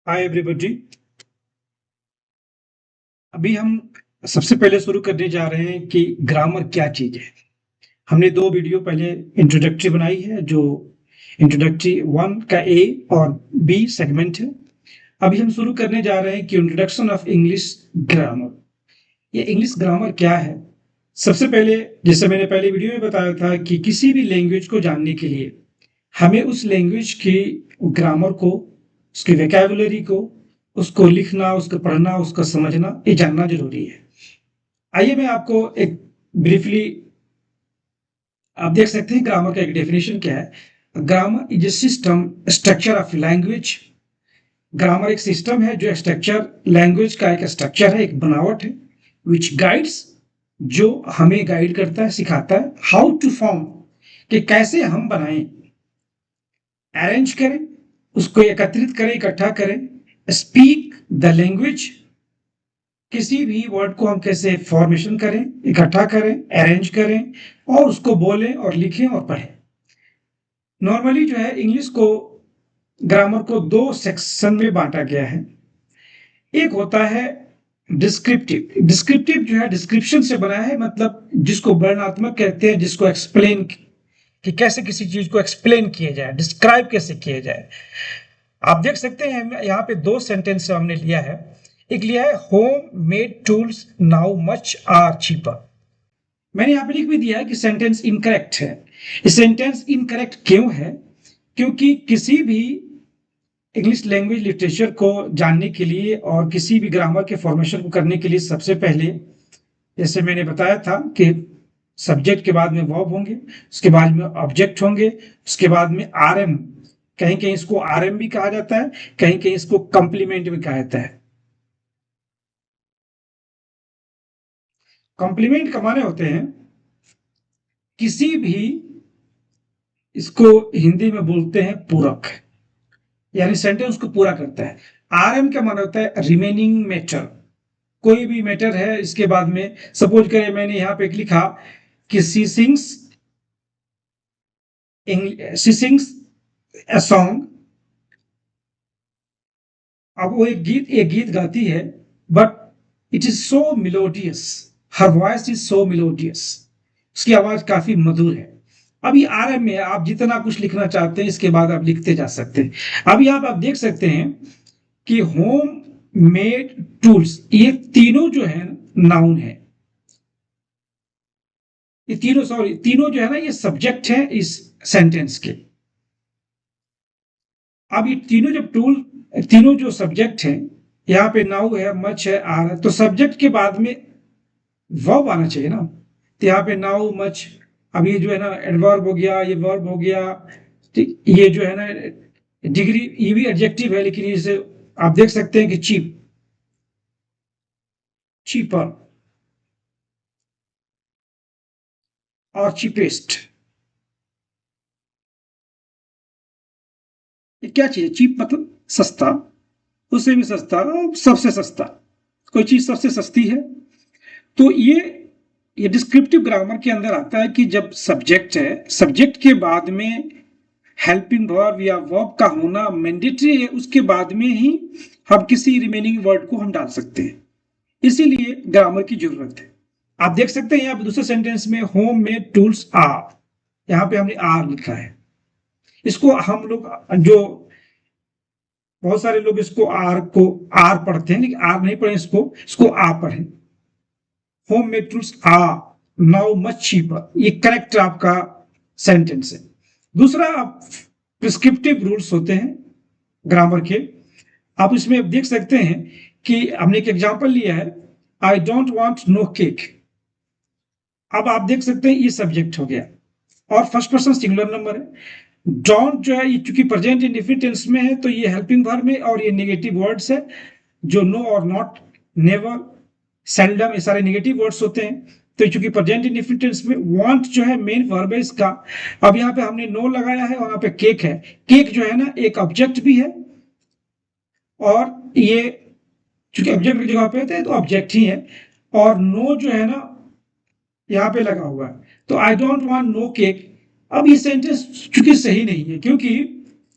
Hi everybody. अभी हम सबसे पहले शुरू करने जा रहे हैं कि ग्रामर क्या चीज है। हमने दो वीडियो पहले इंट्रोडक्टरी बनाई है, जो इंट्रोडक्टरी वन का ए और बी सेगमेंट है। अभी हम शुरू करने जा रहे हैं कि इंट्रोडक्शन ऑफ इंग्लिश ग्रामर। ये इंग्लिश ग्रामर क्या है। सबसे पहले, जैसे मैंने पहले वीडियो में बताया था, कि किसी भी लैंग्वेज को जानने के लिए हमें उस लैंग्वेज की ग्रामर को, उसकी वोकैबुलरी को, उसको लिखना, उसको पढ़ना, उसको समझना, ये जानना जरूरी है। आइए मैं आपको एक ब्रीफली, आप देख सकते हैं ग्रामर का एक डेफिनेशन क्या है। Grammar is a system structure of language. Grammar एक सिस्टम है, जो स्ट्रक्चर लैंग्वेज का एक स्ट्रक्चर है, एक बनावट है। विच गाइड्स, जो हमें गाइड करता है, सिखाता है। हाउ टू फॉर्म, कि कैसे हम बनाएं। अरेंज करें, उसको एकत्रित करें, इकट्ठा करें। स्पीक द लैंग्वेज, किसी भी वर्ड को हम कैसे फॉर्मेशन करें, इकट्ठा करें, अरेंज करें, और उसको बोलें और लिखें और पढ़ें। नॉर्मली जो है इंग्लिश को, ग्रामर को दो सेक्शन में बांटा गया है। एक होता है डिस्क्रिप्टिव। डिस्क्रिप्टिव जो है डिस्क्रिप्शन से बना है, मतलब जिसको वर्णनात्मक कहते हैं, जिसको एक्सप्लेन, कि कैसे किसी चीज को एक्सप्लेन किया जाए, डिस्क्राइब कैसे किया जाए। आप देख सकते हैं यहाँ पे दो सेंटेंस हमने लिया है। एक लिया है, homemade tools now much are cheaper. मैंने यहाँ पे लिख भी दिया है कि सेंटेंस इनकरेक्ट है। ये सेंटेंस इनकरेक्ट क्यों है? क्योंकि किसी भी इंग्लिश लैंग्वेज लिटरेचर को जानने के लिए और किसी भी ग्रामर के फॉर्मेशन को करने के लिए, सबसे पहले, जैसे मैंने बताया था, कि सब्जेक्ट के बाद में वर्ब होंगे, उसके बाद में ऑब्जेक्ट होंगे, उसके बाद में आरएम। कहीं कहीं इसको आरएम भी कहा जाता है, कहीं कहीं इसको कंप्लीमेंट भी कहा जाता है। कॉम्प्लीमेंट का माने होते हैं किसी भी, इसको हिंदी में बोलते हैं पूरक, यानी सेंटेंस को पूरा करता है। आरएम का माना होता है रिमेनिंग मैटर। कोई भी मैटर है, इसके बाद में सपोज करें मैंने यहाँ पे लिखा कि शी सिंग्स ए सॉन्ग। अब वो एक गीत गाती है, but it is so melodious. Her voice is so melodious. उसकी आवाज काफी मधुर है। अभी आरएम में आप जितना कुछ लिखना चाहते हैं, इसके बाद आप लिखते जा सकते हैं। अभी आप देख सकते हैं कि होम मेड टूल्स, ये तीनों जो है नाउन है। ये तीनों, सॉरी, तीनों जो है ना, ये सब्जेक्ट है इस सेंटेंस के। अब ये तीनों जब टूल, तीनों जो सब्जेक्ट हैं, यहाँ पे नाउ है, मच है, आर है, तो सब्जेक्ट के बाद में वर्ब आना चाहिए ना। तो यहाँ पे नाउ मच, अब ये जो है ना एडवर्ब हो गया, ये वर्ब हो गया। ठीक, ये जो है ना डिग्री, ये भी एडजेक्टिव है, लेकिन इसे आप देख सकते हैं कि चीप, चीपर और चीपेस्ट। ये क्या चीज है? चीप मतलब सस्ता, उससे भी सस्ता, सबसे सस्ता। कोई चीज सबसे सस्ती है। तो ये डिस्क्रिप्टिव ग्रामर के अंदर आता है कि जब सब्जेक्ट है, सब्जेक्ट के बाद में हेल्पिंग वर्ब या वर्ब का होना मैंडेटरी है, उसके बाद में ही हम किसी रिमेनिंग वर्ड को हम डाल सकते हैं। इसीलिए ग्रामर की जरूरत है। आप देख सकते हैं यहाँ पे दूसरे सेंटेंस में, होम मेड टूल्स आर, यहाँ पे हमने आर लिखा है। इसको हम लोग, जो बहुत सारे लोग इसको आर को आर पढ़ते हैं, लेकिन आर नहीं पढ़े, इसको आ पढ़े। Homemade tools are now much cheaper, ये करेक्ट आपका सेंटेंस है। दूसरा, प्रिस्क्रिप्टिव रूल्स होते हैं ग्रामर के। आप इसमें देख सकते हैं कि हमने एक एग्जांपल लिया है, I don't want no cake. अब आप देख सकते हैं ये सब्जेक्ट हो गया, और फर्स्ट पर्सन सिंगुलर नंबर है। डोंट जो है, ये चूंकि प्रेजेंट इंडेफिनिट टेंस में है, तो ये हेल्पिंग वर्ब में, और ये नेगेटिव वर्ड्स है, जो नो और नॉट, नेवर, सेल्डम, ये सारे नेगेटिव वर्ड्स होते हैं। तो चूंकि प्रेजेंट इंडेफिनिट टेंस में वांट जो है मेन वर्ब है इसका। अब यहाँ पे हमने नो लगाया है, और यहाँ पे केक है। केक जो है ना, एक ऑब्जेक्ट भी है, और ये चूंकि ऑब्जेक्ट की जगह पे है, तो ऑब्जेक्ट ही है। और नो जो है ना, यहाँ पे लगा हुआ है। तो I don't want no cake. अब ये सेंटेंस चूंकि सही नहीं है, क्योंकि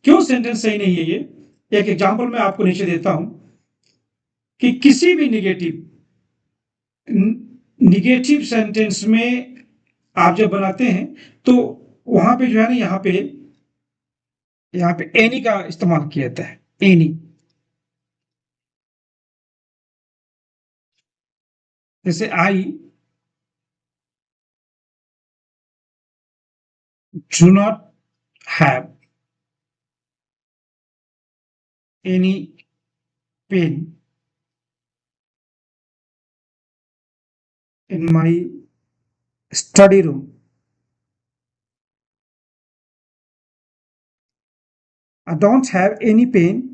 क्यों सेंटेंस सही नहीं है ये? एक एग्जांपल मैं आपको नीचे देता हूं कि किसी भी निगेटिव सेंटेंस में आप जब बनाते हैं तो वहां पे जो है ना, यहाँ पे एनी का इस्तेमाल किया जाता है। एनी, जैसे I do not have any pain in my study room. I don't have any pain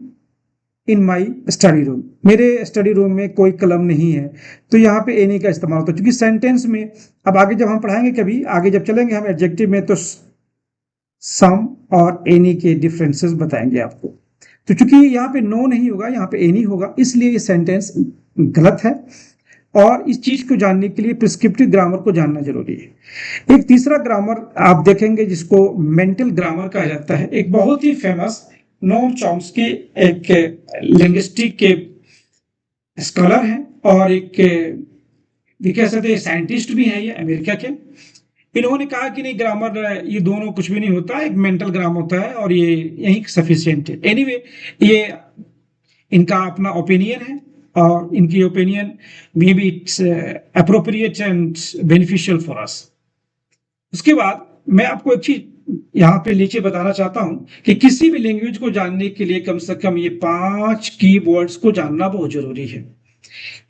in my study room. मेरे स्टडी रूम में कोई कलम नहीं है। तो यहाँ पे एनी का इस्तेमाल होता है, क्योंकि सेंटेंस में अब आगे जब हम पढ़ाएंगे, कभी आगे जब चलेंगे हम एडजेक्टिव में, तो सम और एनी के डिफरेंसेस बताएंगे आपको। तो चूंकि यहाँ पे नो नहीं होगा, यहाँ पे एनी होगा, इसलिए ये सेंटेंस गलत है। और इस चीज को जानने के लिए प्रिस्क्रिप्टिव ग्रामर को जानना जरूरी है। एक तीसरा ग्रामर आप देखेंगे जिसको मेंटल ग्रामर कहा जाता है। एक बहुत ही फेमस नोम चॉम्स्की एक लिंग्विस्टिक के स्कॉलर हैं और एक भी कह सकते हैं साइंटिस्ट भी हैं, ये अमेरिका के। इन्होंने कहा कि नहीं, ग्रामर ये दोनों कुछ भी नहीं होता, एक मेंटल ग्रामर होता है और ये यही सफिशिएंट है। एनीवे, ये इनका अपना ओपिनियन है और इनकी opinion may be it's appropriate and beneficial for us. उसके बाद मैं आपको एक चीज यहाँ पे नीचे बताना चाहता हूं कि किसी भी लैंग्वेज को जानने के लिए कम से कम ये 5 कीवर्ड्स को जानना बहुत जरूरी है।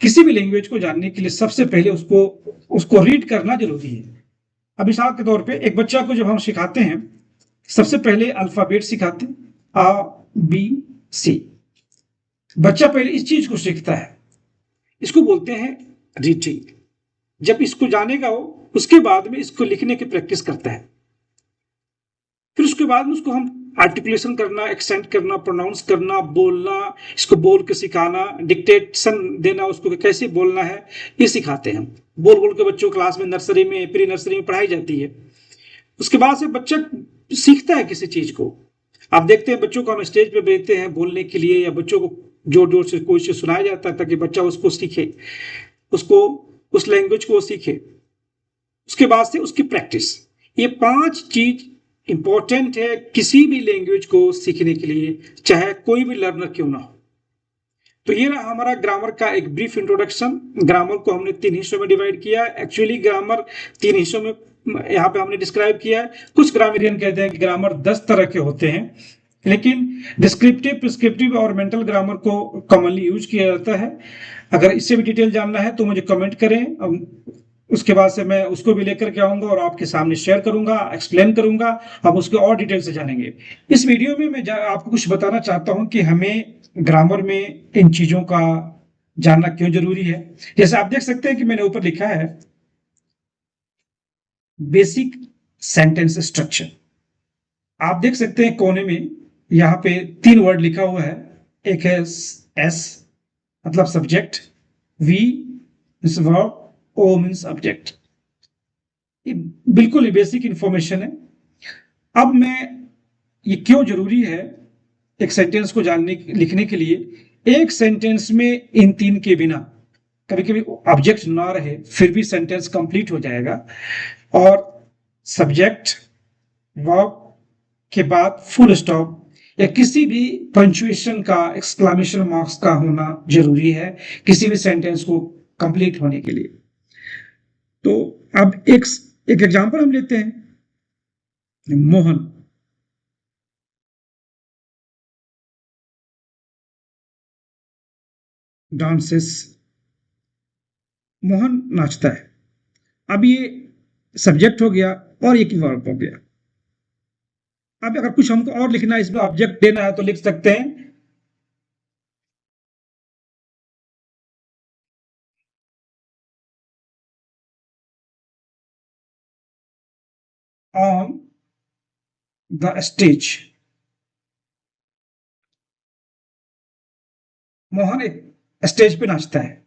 किसी भी लैंग्वेज को जानने के लिए सबसे पहले उसको रीड करना जरूरी है। अब मिसाल के तौर पे एक बच्चा को जब हम सिखाते हैं, सबसे पहले अल्फाबेट सिखाते हैं, A B C। बच्चा पहले इस चीज को सीखता है, इसको बोलते हैं रीडिंग। जब इसको जानेगा वो, उसके बाद में इसको लिखने की प्रैक्टिस करता है। फिर उसके बाद में उसको हम आर्टिकुलेशन करना, एक्सेंट करना, प्रोनाउंस करना, बोलना, इसको बोल के सिखाना, डिक्टेशन देना, उसको कैसे बोलना है ये सिखाते हैं। बोल बोल के बच्चों क्लास में, नर्सरी में, प्री नर्सरी में पढ़ाई जाती है। उसके बाद से बच्चा सीखता है किसी चीज को। आप देखते हैं बच्चों को हम स्टेज पे भेजते हैं बोलने के लिए, या बच्चों को जोर जोर से कोई चीज सुनाया जाता है ताकि बच्चा उसको सीखे, उसको उस लैंग्वेज को सीखे। उसके बाद से उसकी प्रैक्टिस। ये 5 चीज इंपॉर्टेंट है किसी भी लैंग्वेज को सीखने के लिए, चाहे कोई भी लर्नर क्यों ना हो। तो ये रहा हमारा ग्रामर का एक ब्रीफ इंट्रोडक्शन। ग्रामर को हमने 3 हिस्सों में डिवाइड किया है। एक्चुअली ग्रामर 3 हिस्सों में यहाँ पे हमने डिस्क्राइब किया है। कुछ ग्रामरियन कहते हैं कि ग्रामर 10 तरह के होते हैं, लेकिन डिस्क्रिप्टिव, प्रिस्क्रिप्टिव और मेंटल ग्रामर को कॉमनली यूज किया जाता है। अगर इससे भी डिटेल जानना है तो मुझे कमेंट करें, उसके बाद से मैं उसको भी लेकर के आऊंगा और आपके सामने शेयर करूंगा, एक्सप्लेन करूंगा, हम उसको और डिटेल से जानेंगे। इस वीडियो में मैं आपको कुछ बताना चाहता हूं कि हमें ग्रामर में इन चीजों का जानना क्यों जरूरी है। जैसे आप देख सकते हैं कि मैंने ऊपर लिखा है बेसिक सेंटेंस स्ट्रक्चर। आप देख सकते हैं कोने में यहाँ पे 3 वर्ड लिखा हुआ है। एक है एस मतलब subject, V means verb, O means object. ये बिल्कुल ही बेसिक इंफॉर्मेशन है। अब मैं ये क्यों जरूरी है एक सेंटेंस को जानने लिखने के लिए। एक सेंटेंस में इन 3 के बिना, कभी कभी ऑब्जेक्ट ना रहे फिर भी सेंटेंस कंप्लीट हो जाएगा। और सब्जेक्ट, वर्ब के बाद फुल स्टॉप या किसी भी पंक्चुएशन का, एक्सक्लेमेशन मार्क्स का होना जरूरी है किसी भी सेंटेंस को कंप्लीट होने के लिए। तो अब एक एग्जांपल हम लेते हैं। मोहन डांसेस, मोहन नाचता है। अब ये सब्जेक्ट हो गया और एक वर्ब हो गया। अब अगर कुछ हमको और लिखना है, इसमें ऑब्जेक्ट देना है, तो लिख सकते हैं ऑन द स्टेज। मोहन एक स्टेज पे नाचता है।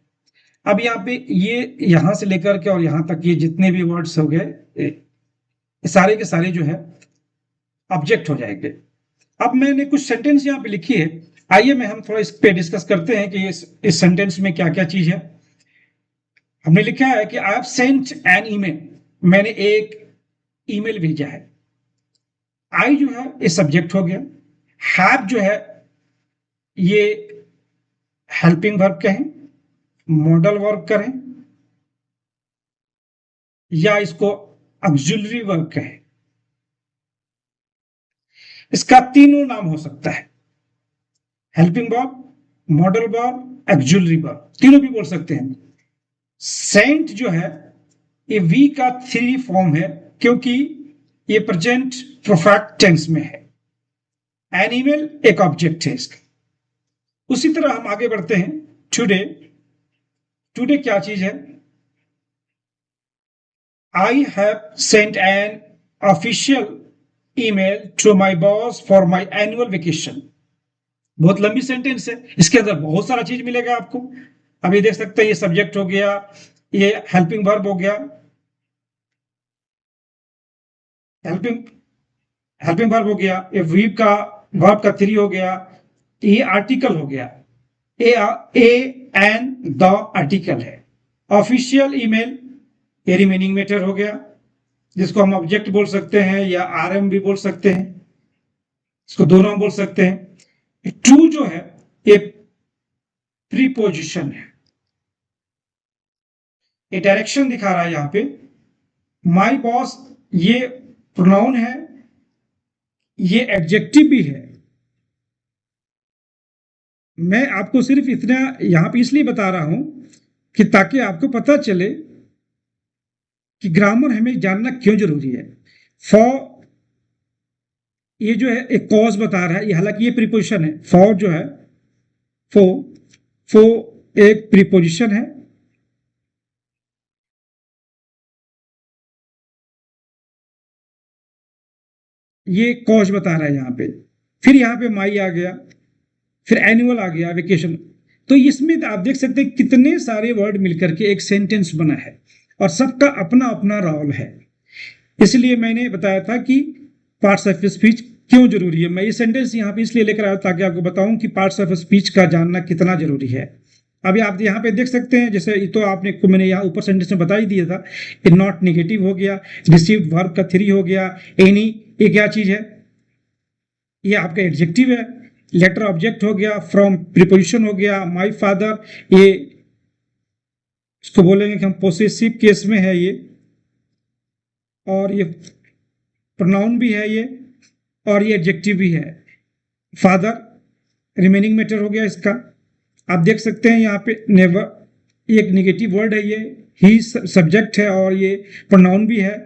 अब यहाँ पे ये यहां से लेकर के और यहां तक ये जितने भी वर्ड्स हो गए, सारे के सारे जो है ऑब्जेक्ट हो जाएंगे। अब मैंने कुछ सेंटेंस यहाँ पे लिखी है, आइए हम थोड़ा इस पे डिस्कस करते हैं कि इस सेंटेंस में क्या क्या चीज है। हमने लिखा है कि I have sent an email, मैंने एक ईमेल भेजा है। आई जो है ये सब्जेक्ट हो गया, हैव जो है ये हेल्पिंग वर्ब कहें, मॉडल वर्ब करें, या इसको ऑक्सिलरी वर्ब कहें। इसका तीनों नाम हो सकता है, helping verb, modal verb, auxiliary verb, तीनों भी बोल सकते हैं। सेंट जो है ये वी का थ्री फॉर्म है, क्योंकि ये प्रेजेंट परफेक्ट टेंस में है। एन ईमेल एक ऑब्जेक्ट है इसका। उसी तरह हम आगे बढ़ते हैं। टुडे, टुडे क्या चीज है? I have sent an official email to my boss for my annual vacation. बहुत लंबी सेंटेंस है, इसके अंदर बहुत सारा चीज मिलेगा आपको। अभी देख सकते हैं ये सब्जेक्ट हो गया, ये हेल्पिंग वर्ब हो गया, हेल्पिंग हेल्पिंग वर्ब हो गया, ये वर्ब का थ्री हो गया, ये आर्टिकल हो गया, ए एन द आर्टिकल है। ऑफिशियल ईमेल ये रिमेनिंग मैटर हो गया, जिसको हम ऑब्जेक्ट बोल सकते हैं या आरएम भी बोल सकते हैं, इसको दोनों हम बोल सकते हैं। टू जो है ये प्रीपोजिशन है, ये डायरेक्शन दिखा रहा है यहां पे। माई बॉस ये प्रोनाउन है, ये एडजेक्टिव भी है। मैं आपको सिर्फ इतना यहां पे इसलिए बता रहा हूं कि ताकि आपको पता चले कि ग्रामर हमें जानना क्यों जरूरी है। फॉर ये जो है एक कॉज बता रहा है, ये हालांकि ये प्रीपोजिशन है। फॉर जो है फॉर एक प्रीपोजिशन है, ये कॉज बता रहा है यहां पे। फिर यहां पे माई आ गया, फिर एनुअल आ गया, वेकेशन। तो इसमें आप देख सकते हैं कितने सारे वर्ड मिलकर के एक सेंटेंस बना है और सबका अपना अपना रोल है। इसलिए मैंने बताया था कि पार्ट्स ऑफ स्पीच क्यों जरूरी है। मैं ये सेंटेंस यहाँ पे इसलिए लेकर आया ताकि आपको बताऊं कि पार्ट्स ऑफ स्पीच का जानना कितना जरूरी है। अभी आप यहाँ पे देख सकते हैं, जैसे तो आपने को मैंने यहाँ ऊपर सेंटेंस में बता ही दिया था। नॉट नेगेटिव हो गया, रिसीव्ड वर्ब का थ्री हो गया, एनी ये क्या चीज है? ये आपका एडजेक्टिव है। लेटर ऑब्जेक्ट हो गया, फ्रॉम प्रीपोजिशन हो गया, माय फादर ये इसको बोलेंगे कि हम पोसेसिव केस में है ये, और ये प्रोनाउन भी है ये, और ये एडजेक्टिव भी है। फादर रिमेनिंग मैटर हो गया इसका। आप देख सकते हैं यहाँ पे नेवर एक नेगेटिव वर्ड है, ये ही सब्जेक्ट है और ये प्रोनाउन भी है।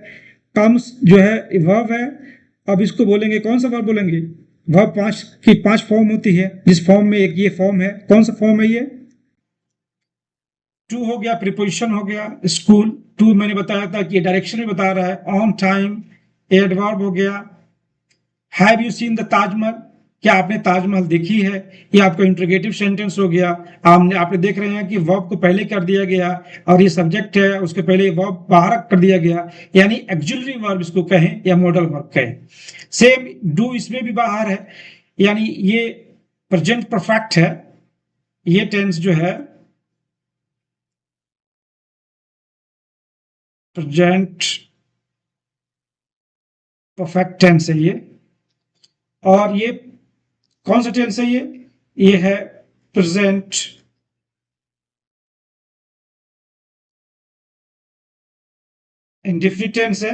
कम्स जो है वर्ब है। अब इसको बोलेंगे कौन सा वर्ब बोलेंगे? वर्ब पांच फॉर्म होती है, जिस फॉर्म में एक ये फॉर्म है। कौन सा फॉर्म है ये? टू हो गया, प्रीपोजिशन हो गया। स्कूल टू मैंने बताया था कि ये डायरेक्शन में बता रहा है। ऑन टाइम एडवर्ब हो गया। Have you seen the Taj Mahal, क्या आपने ताजमहल देखी है? ये आपका इंट्रोगेटिव सेंटेंस हो गया। आपने देख रहे हैं कि वर्ब को पहले कर दिया गया और ये सब्जेक्ट है, उसके पहले वर्ब बाहर कर दिया गया, यानी ऑक्सिलरी वर्ब इसको कहें या मॉडल वर्ब कहें। सेम डू इसमें भी बाहर है, यानी ये प्रेजेंट परफेक्ट है। ये टेंस जो है प्रेजेंट परफेक्ट टेंस है ये। और ये कौन सा टेंस है? ये है प्रेजेंट इंडेफिनिट टेंस है,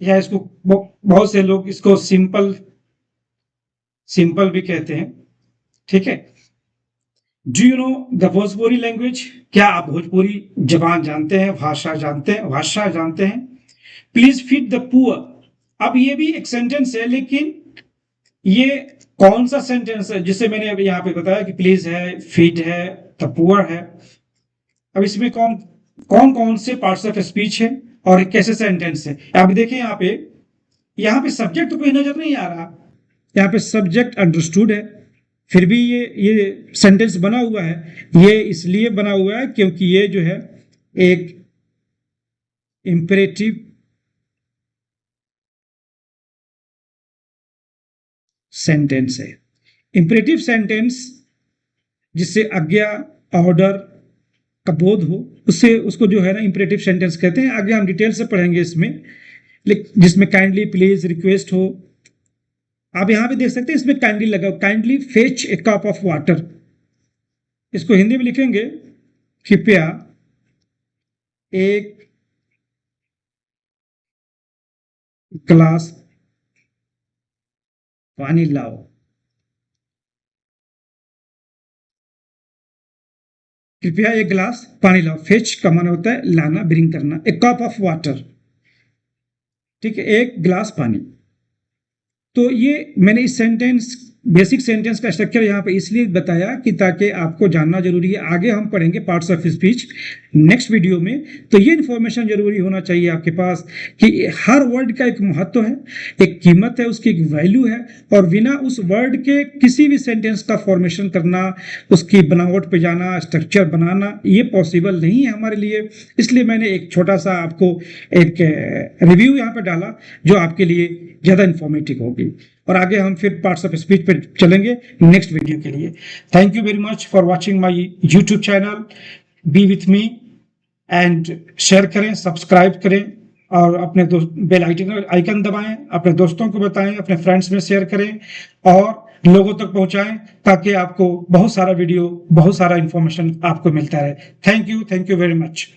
या इसको बहुत से लोग इसको सिंपल सिंपल भी कहते हैं। ठीक है। Do you know the Bhojpuri language, क्या आप भोजपुरी जबान जानते हैं, भाषा जानते हैं? प्लीज फीड द पुअर, अब ये भी एक सेंटेंस है, लेकिन ये कौन सा सेंटेंस है? जिसे मैंने अभी यहाँ पे बताया कि प्लीज है, फीड है, द पुअर है। अब इसमें कौन कौन कौन से पार्ट्स ऑफ स्पीच है और कैसे सेंटेंस है? आप देखिए यहाँ पे सब्जेक्ट तो कोई नजर नहीं आ रहा। यहाँ पे सब्जेक्ट अंडरस्टूड है, फिर भी ये सेंटेंस बना हुआ है। ये इसलिए बना हुआ है क्योंकि ये जो है एक इंपेरेटिव सेंटेंस है। इंपरेटिव सेंटेंस जिससे आज्ञा, ऑर्डर का बोध हो, उससे उसको जो है ना इंपरेटिव सेंटेंस कहते हैं। आगे हम डिटेल से पढ़ेंगे इसमें, जिसमें काइंडली, प्लीज, रिक्वेस्ट हो। आप यहां पे देख सकते हैं इसमें काइंडली लगा, kindly fetch A cup of water. इसको हिंदी में लिखेंगे, कृपया एक ग्लास पानी लाओ। कृपया एक गिलास पानी लाओ। फेच का माना होता है लाना, ब्रिंग करना। ए कप ऑफ वाटर, ठीक है, एक गिलास पानी। तो ये मैंने इस सेंटेंस, बेसिक सेंटेंस का स्ट्रक्चर यहाँ पे इसलिए बताया कि ताकि आपको जानना जरूरी है। आगे हम पढ़ेंगे parts of speech next video में। तो ये इन्फॉर्मेशन जरूरी होना चाहिए आपके पास कि हर वर्ड का एक महत्व है, एक कीमत है, उसकी एक वैल्यू है, और बिना उस वर्ड के किसी भी सेंटेंस का फॉर्मेशन करना, उसकी बनावट पे जाना, स्ट्रक्चर बनाना, ये पॉसिबल नहीं है हमारे लिए। इसलिए मैंने एक छोटा सा आपको एक रिव्यू यहाँ पे डाला जो आपके लिए ज़्यादा इन्फॉर्मेटिव होगी। और आगे हम फिर पार्ट्स ऑफ स्पीच पे चलेंगे नेक्स्ट वीडियो के लिए। Thank you very much for watching my YouTube channel. B with me and share करें, सब्सक्राइब करें, और अपने बेल आइकन दबाएं, अपने दोस्तों को बताएं, अपने फ्रेंड्स में शेयर करें और लोगों तक पहुंचाएं, ताकि आपको बहुत सारा वीडियो, बहुत सारा इंफॉर्मेशन आपको मिलता रहे। Thank you very much.